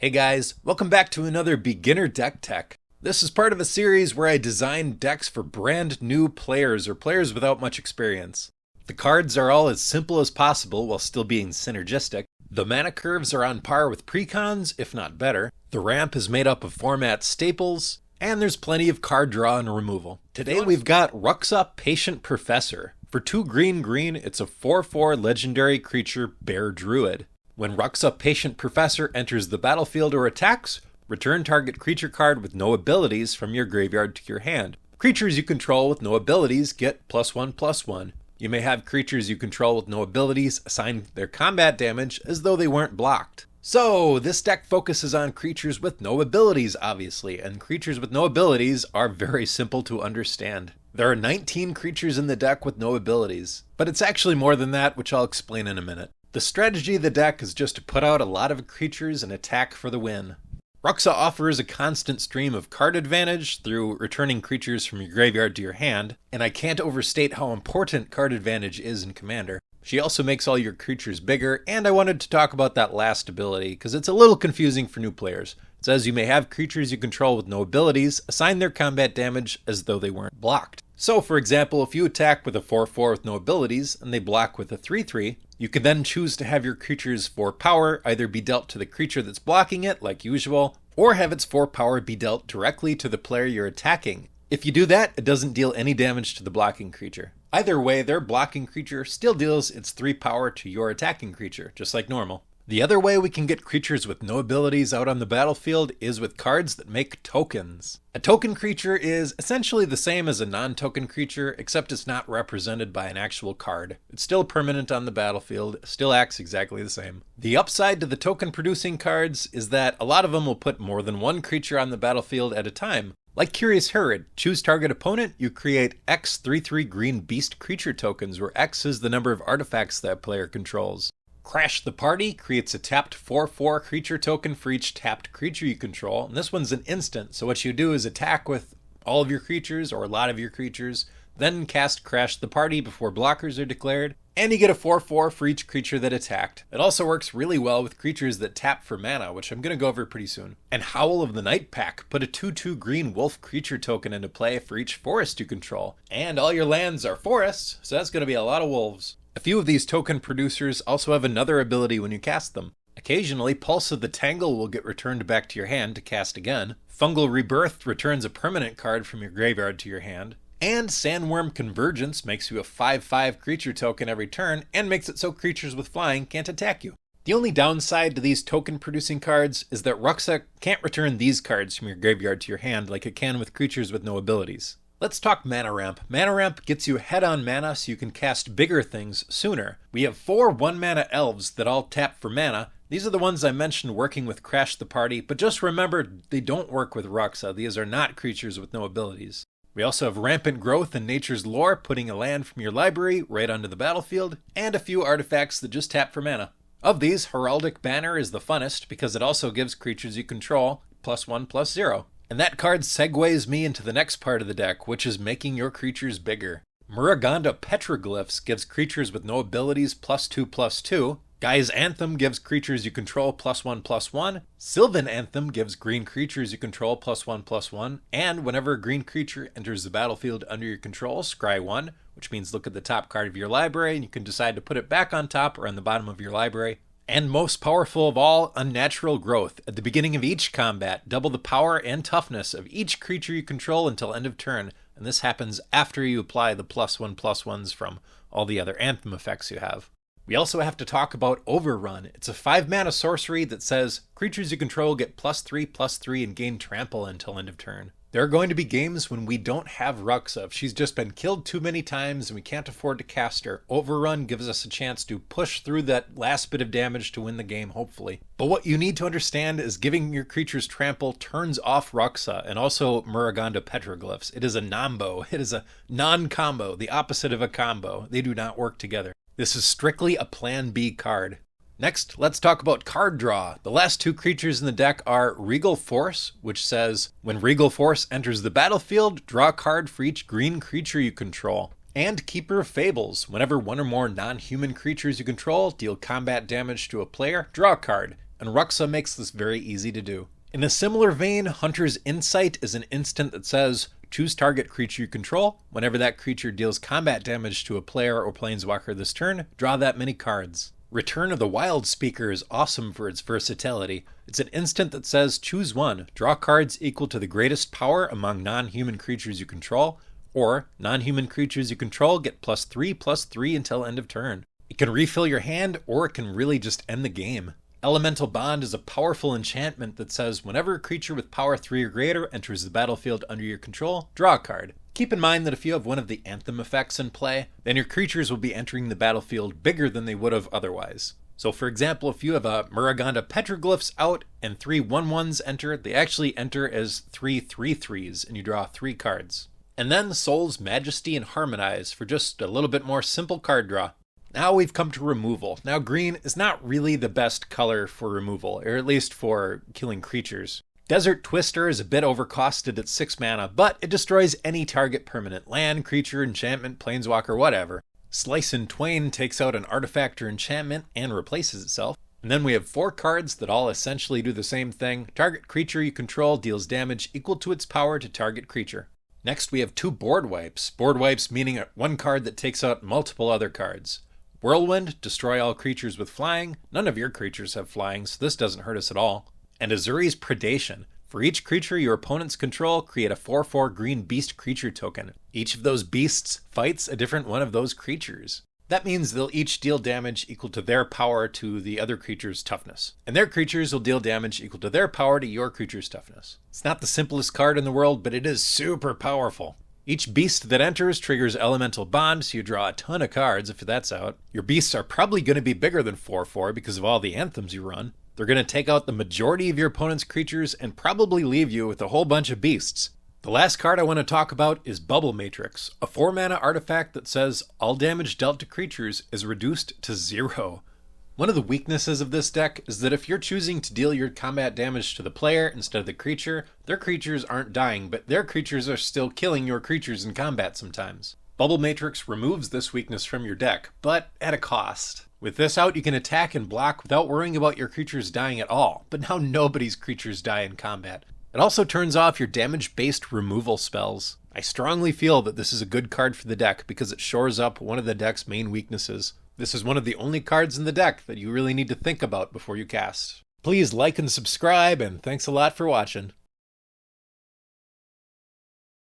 Hey guys, welcome back to another beginner deck tech. This is part of a series where I design decks for brand new players or players without much experience. The cards are all as simple as possible while still being synergistic. The mana curves are on par with precons, if not better. The ramp is made up of format staples, and there's plenty of card draw and removal. Today we've got Ruxa, Patient Professor. For 2 green, it's a 4/4 legendary creature bear druid. When Ruxa, Patient Professor enters the battlefield or attacks, return target creature card with no abilities from your graveyard to your hand. Creatures you control with no abilities get +1/+1. You may have creatures you control with no abilities assign their combat damage as though they weren't blocked. So, this deck focuses on creatures with no abilities, obviously, and creatures with no abilities are very simple to understand. There are 19 creatures in the deck with no abilities, but it's actually more than that, which I'll explain in a minute. The strategy of the deck is just to put out a lot of creatures and attack for the win. Ruxa offers a constant stream of card advantage through returning creatures from your graveyard to your hand, and I can't overstate how important card advantage is in Commander. She also makes all your creatures bigger, and I wanted to talk about that last ability because it's a little confusing for new players. It says you may have creatures you control with no abilities assign their combat damage as though they weren't blocked. So for example, if you attack with a 4/4 with no abilities and they block with a 3/3, you can then choose to have your creature's 4 power either be dealt to the creature that's blocking it, like usual, or have its 4 power be dealt directly to the player you're attacking. If you do that, it doesn't deal any damage to the blocking creature. Either way, their blocking creature still deals its 3 power to your attacking creature, just like normal. The other way we can get creatures with no abilities out on the battlefield is with cards that make tokens. A token creature is essentially the same as a non-token creature, except it's not represented by an actual card. It's still permanent on the battlefield, still acts exactly the same. The upside to the token producing cards is that a lot of them will put more than one creature on the battlefield at a time. Like Curious Herod, choose target opponent, you create X 3/3 green beast creature tokens, where X is the number of artifacts that player controls. Crash the Party creates a tapped 4/4 creature token for each tapped creature you control, and this one's an instant, so what you do is attack with all of your creatures, or a lot of your creatures, then cast Crash the Party before blockers are declared, and you get a 4/4 for each creature that attacked. It also works really well with creatures that tap for mana, which I'm going to go over pretty soon. And Howl of the Night Pack put a 2/2 green wolf creature token into play for each forest you control, and all your lands are forests, so that's going to be a lot of wolves. A few of these token producers also have another ability when you cast them. Occasionally, Pulse of the Tangle will get returned back to your hand to cast again. Fungal Rebirth returns a permanent card from your graveyard to your hand. And Sandworm Convergence makes you a 5/5 creature token every turn and makes it so creatures with flying can't attack you. The only downside to these token producing cards is that Ruxa can't return these cards from your graveyard to your hand like it can with creatures with no abilities. Let's talk Mana Ramp. Mana Ramp gets you head-on mana so you can cast bigger things sooner. We have 4 1-mana elves that all tap for mana. These are the ones I mentioned working with Crash the Party, but just remember they don't work with Ruxa. These are not creatures with no abilities. We also have Rampant Growth and Nature's Lore, putting a land from your library right onto the battlefield, and a few artifacts that just tap for mana. Of these, Heraldic Banner is the funnest because it also gives creatures you control +1/+0. And that card segues me into the next part of the deck, which is making your creatures bigger. Muraganda Petroglyphs gives creatures with no abilities +2/+2. Guy's Anthem gives creatures you control +1/+1. Sylvan Anthem gives green creatures you control +1/+1. And whenever a green creature enters the battlefield under your control, scry 1, which means look at the top card of your library and you can decide to put it back on top or on the bottom of your library. And most powerful of all, Unnatural Growth. At the beginning of each combat, double the power and toughness of each creature you control until end of turn, and this happens after you apply the +1/+1s from all the other Anthem effects you have. We also have to talk about Overrun. It's a 5-mana sorcery that says creatures you control get +3/+3 and gain trample until end of turn. There are going to be games when we don't have Ruxa. If she's just been killed too many times and we can't afford to cast her, Overrun gives us a chance to push through that last bit of damage to win the game, hopefully. But what you need to understand is giving your creatures trample turns off Ruxa and also Muraganda Petroglyphs. It is a nombo. It is a non-combo, the opposite of a combo. They do not work together. This is strictly a Plan B card. Next, let's talk about card draw. The last 2 creatures in the deck are Regal Force, which says, when Regal Force enters the battlefield, draw a card for each green creature you control. And Keeper of Fables. Whenever one or more non-human creatures you control deal combat damage to a player, draw a card. and Ruxa makes this very easy to do. In a similar vein, Hunter's Insight is an instant that says, choose target creature you control. Whenever that creature deals combat damage to a player or planeswalker this turn, draw that many cards. Return of the Wild Speaker is awesome for its versatility. It's an instant that says, choose one, draw cards equal to the greatest power among non-human creatures you control, or non-human creatures you control get +3/+3 until end of turn. It can refill your hand, or it can really just end the game. Elemental Bond is a powerful enchantment that says whenever a creature with power 3 or greater enters the battlefield under your control, draw a card. Keep in mind that if you have one of the Anthem effects in play, then your creatures will be entering the battlefield bigger than they would have otherwise. So for example, if you have a Muraganda Petroglyphs out and 3 1/1s enter, they actually enter as 3 3/3s and you draw 3 cards. And then Soul's Majesty and Harmonize for just a little bit more simple card draw. Now we've come to removal. Now green is not really the best color for removal, or at least for killing creatures. Desert Twister is a bit overcosted at 6 mana, but it destroys any target permanent, land, creature, enchantment, planeswalker, whatever. Slice in Twain takes out an artifact or enchantment and replaces itself. And then we have 4 cards that all essentially do the same thing. Target creature you control deals damage equal to its power to target creature. Next we have 2 board wipes. Board wipes meaning one card that takes out multiple other cards. Whirlwind, destroy all creatures with flying. None of your creatures have flying, so this doesn't hurt us at all. And Azuri's Predation. For each creature your opponents control, create a 4/4 green beast creature token. Each of those beasts fights a different one of those creatures. That means they'll each deal damage equal to their power to the other creature's toughness. And their creatures will deal damage equal to their power to your creature's toughness. It's not the simplest card in the world, but it is super powerful. Each beast that enters triggers Elemental Bond, so you draw a ton of cards if that's out. Your beasts are probably going to be bigger than 4/4 because of all the anthems you run. They're going to take out the majority of your opponent's creatures and probably leave you with a whole bunch of beasts. The last card I want to talk about is Bubble Matrix, a 4-mana artifact that says all damage dealt to creatures is reduced to 0. One of the weaknesses of this deck is that if you're choosing to deal your combat damage to the player instead of the creature, their creatures aren't dying, but their creatures are still killing your creatures in combat sometimes. Bubble Matrix removes this weakness from your deck, but at a cost. With this out, you can attack and block without worrying about your creatures dying at all, but now nobody's creatures die in combat. It also turns off your damage-based removal spells. I strongly feel that this is a good card for the deck because it shores up one of the deck's main weaknesses. This is one of the only cards in the deck that you really need to think about before you cast. Please like and subscribe, and thanks a lot for watching.